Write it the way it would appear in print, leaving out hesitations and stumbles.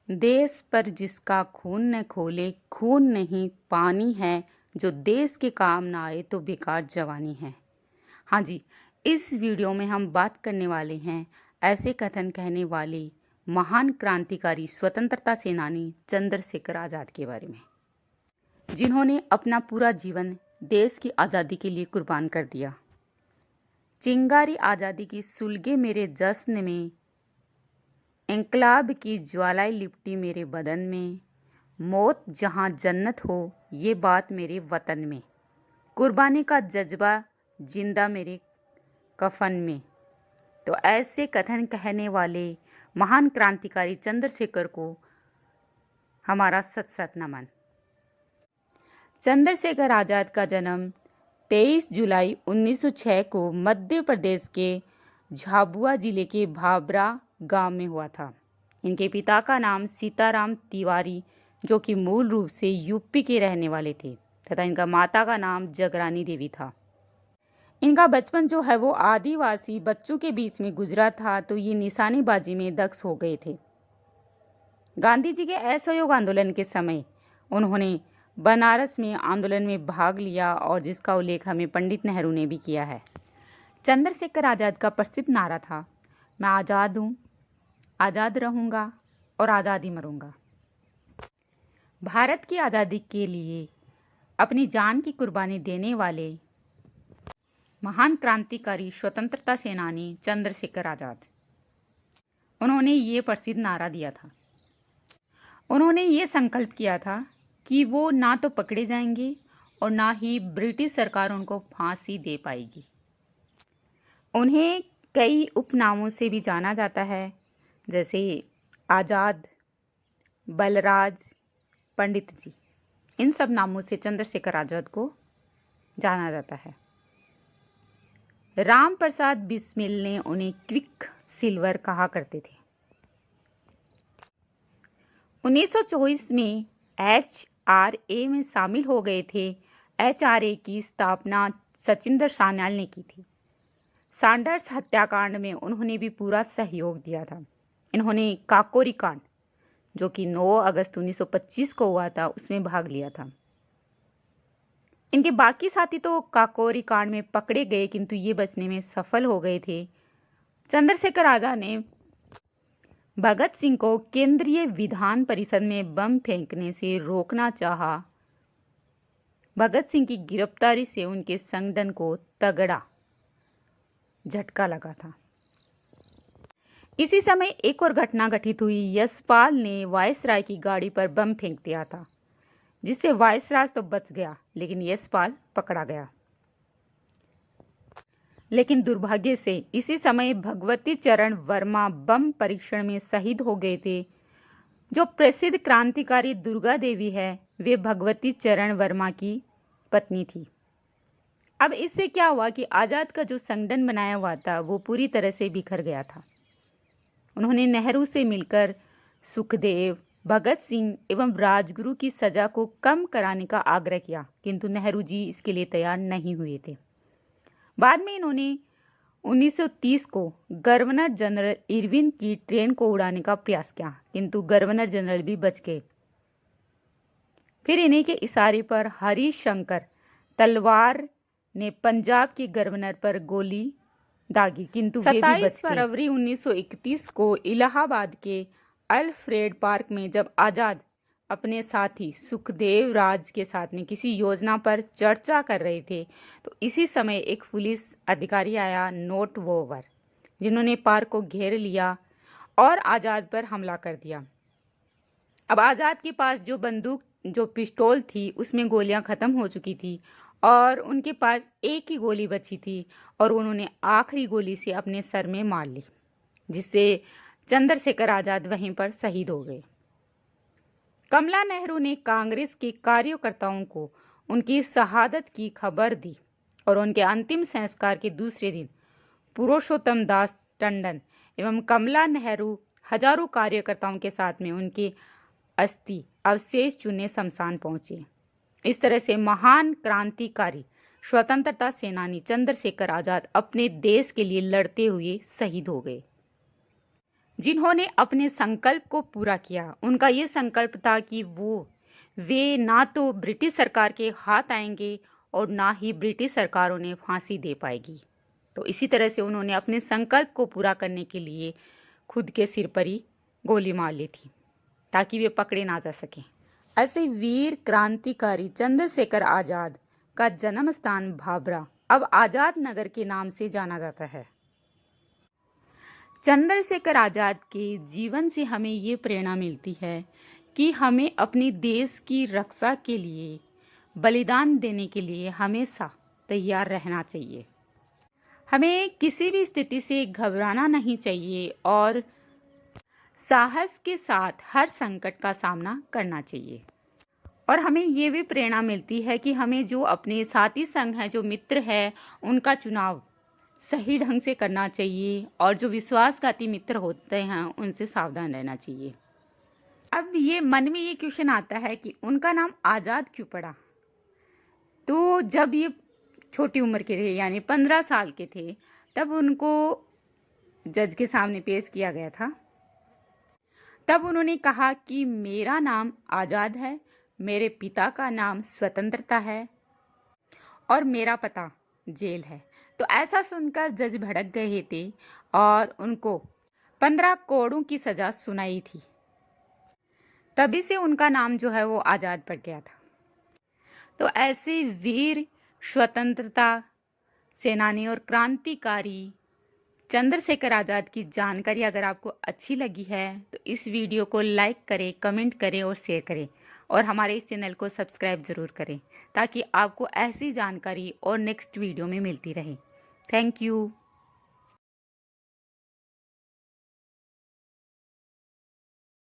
देश पर जिसका खून न खोले खून नहीं पानी है, जो देश के काम ना आए तो बेकार जवानी है। हाँ जी, इस वीडियो में हम बात करने वाले हैं ऐसे कथन कहने वाले महान क्रांतिकारी स्वतंत्रता सेनानी चंद्रशेखर आज़ाद के बारे में, जिन्होंने अपना पूरा जीवन देश की आज़ादी के लिए कुर्बान कर दिया। चिंगारी आज़ादी की सुलगे मेरे जश्न में, इंकलाब की ज्वालाएं लिपटी मेरे बदन में, मौत जहां जन्नत हो ये बात मेरे वतन में, कुर्बानी का जज्बा जिंदा मेरे कफन में। तो ऐसे कथन कहने वाले महान क्रांतिकारी चंद्रशेखर को हमारा सत सत नमन। चंद्रशेखर आज़ाद का जन्म 23 जुलाई 1906 को मध्य प्रदेश के झाबुआ जिले के भाबरा गांव में हुआ था। इनके पिता का नाम सीताराम तिवारी, जो कि मूल रूप से यूपी के रहने वाले थे, तथा इनका माता का नाम जगरानी देवी था। इनका बचपन जो है वो आदिवासी बच्चों के बीच में गुजरा था, तो ये निशानेबाजी में दक्ष हो गए थे। गांधी जी के असहयोग आंदोलन के समय उन्होंने बनारस में आंदोलन में भाग लिया, और जिसका उल्लेख हमें पंडित नेहरू ने भी किया है। चंद्रशेखर आज़ाद का प्रसिद्ध नारा था, मैं आज़ाद हूँ, आज़ाद रहूँगा और आज़ाद ही मरूँगा। भारत की आज़ादी के लिए अपनी जान की कुर्बानी देने वाले महान क्रांतिकारी स्वतंत्रता सेनानी चंद्रशेखर आज़ाद, उन्होंने ये प्रसिद्ध नारा दिया था। उन्होंने ये संकल्प किया था कि वो ना तो पकड़े जाएंगे और ना ही ब्रिटिश सरकार उनको फांसी दे पाएगी। उन्हें कई उपनामों से भी जाना जाता है, जैसे आज़ाद, बलराज, पंडित जी। इन सब नामों से चंद्रशेखर आज़ाद को जाना जाता है। राम प्रसाद बिस्मिल ने उन्हें क्विक सिल्वर कहा करते थे। 1924 में HRA में शामिल हो गए थे। HRA की स्थापना सचिंदर सान्याल ने की थी। सैंडर्स हत्याकांड में उन्होंने भी पूरा सहयोग दिया था। इन्होंने काकोरी कांड, जो कि 9 अगस्त 1925 को हुआ था, उसमें भाग लिया था। इनके बाकी साथी तो काकोरी कांड में पकड़े गए, किंतु ये बचने में सफल हो गए थे। चंद्रशेखर आज़ाद ने भगत सिंह को केंद्रीय विधान परिषद में बम फेंकने से रोकना चाहा। भगत सिंह की गिरफ्तारी से उनके संगठन को तगड़ा झटका लगा था। इसी समय एक और घटना घटित हुई। यशपाल ने वायसराय की गाड़ी पर बम फेंक दिया था, जिससे वायसराय तो बच गया, लेकिन यशपाल पकड़ा गया। लेकिन दुर्भाग्य से इसी समय भगवती चरण वर्मा बम परीक्षण में शहीद हो गए थे। जो प्रसिद्ध क्रांतिकारी दुर्गा देवी है, वे भगवती चरण वर्मा की पत्नी थी। अब इससे क्या हुआ कि आज़ाद का जो संगठन बनाया हुआ था वो पूरी तरह से बिखर गया था। उन्होंने नेहरू से मिलकर सुखदेव, भगत सिंह एवं राजगुरु की सजा को कम कराने का आग्रह किया, किंतु नेहरू जी इसके लिए तैयार नहीं हुए थे। बाद में इन्होंने 1930 को गवर्नर जनरल इरविन की ट्रेन को उड़ाने का प्रयास किया, किंतु गवर्नर जनरल भी बच गए। फिर इन्हीं के इशारे पर हरिशंकर तलवार ने पंजाब के गवर्नर पर गोली दागी, किंतु 27 फरवरी 1931 को इलाहाबाद के अल्फ्रेड पार्क में जब आज़ाद अपने साथी सुखदेव राज के साथ में किसी योजना पर चर्चा कर रहे थे, तो इसी समय एक पुलिस अधिकारी आया, नोट वोवर, जिन्होंने पार्क को घेर लिया और आज़ाद पर हमला कर दिया। अब आज़ाद के पास जो बंदूक, जो पिस्टल थी, उसमें गोलियां खत्म हो चुकी थी और उनके पास एक ही गोली बची थी, और उन्होंने आखिरी गोली से अपने सर में मार ली, जिससे चंद्रशेखर आज़ाद वहीं पर शहीद हो गए। कमला नेहरू ने कांग्रेस के कार्यकर्ताओं को उनकी शहादत की खबर दी, और उनके अंतिम संस्कार के दूसरे दिन पुरुषोत्तम दास टंडन एवं कमला नेहरू हजारों कार्यकर्ताओं के साथ में उनके अस्थि अवशेष चुने शमशान पहुंचे। इस तरह से महान क्रांतिकारी स्वतंत्रता सेनानी चंद्रशेखर आज़ाद अपने देश के लिए लड़ते हुए शहीद हो गए। जिन्होंने अपने संकल्प को पूरा किया। उनका ये संकल्प था कि वे ना तो ब्रिटिश सरकार के हाथ आएंगे और ना ही ब्रिटिश सरकार उन्हें फांसी दे पाएगी। तो इसी तरह से उन्होंने अपने संकल्प को पूरा करने के लिए खुद के सिर पर ही गोली मार ली थी ताकि वे पकड़े ना जा सकें। ऐसे वीर क्रांतिकारी चंद्रशेखर आजाद का जन्म स्थान भाभरा अब आजाद नगर के नाम से जाना जाता है। चंद्रशेखर आजाद के जीवन से हमें ये प्रेरणा मिलती है कि हमें अपने देश की रक्षा के लिए बलिदान देने के लिए हमेशा तैयार रहना चाहिए। हमें किसी भी स्थिति से घबराना नहीं चाहिए और साहस के साथ हर संकट का सामना करना चाहिए। और हमें ये भी प्रेरणा मिलती है कि हमें जो अपने साथी संग हैं, जो मित्र हैं, उनका चुनाव सही ढंग से करना चाहिए और जो विश्वासघाती मित्र होते हैं उनसे सावधान रहना चाहिए। अब ये मन में ये क्वेश्चन आता है कि उनका नाम आज़ाद क्यों पड़ा? तो जब ये छोटी उम्र के थे यानी 15 साल के थे, तब उनको जज के सामने पेश किया गया था। तब उन्होंने कहा कि मेरा नाम आज़ाद है, मेरे पिता का नाम स्वतंत्रता है और मेरा पता जेल है। तो ऐसा सुनकर जज भड़क गए थे और उनको 15 कोड़ों की सज़ा सुनाई थी। तभी से उनका नाम जो है वो आज़ाद पड़ गया था। तो ऐसे वीर स्वतंत्रता सेनानी और क्रांतिकारी चंद्रशेखर आज़ाद की जानकारी अगर आपको अच्छी लगी है तो इस वीडियो को लाइक करें, कमेंट करें और शेयर करें और हमारे इस चैनल को सब्सक्राइब ज़रूर करें ताकि आपको ऐसी जानकारी और नेक्स्ट वीडियो में मिलती रहे। Thank you.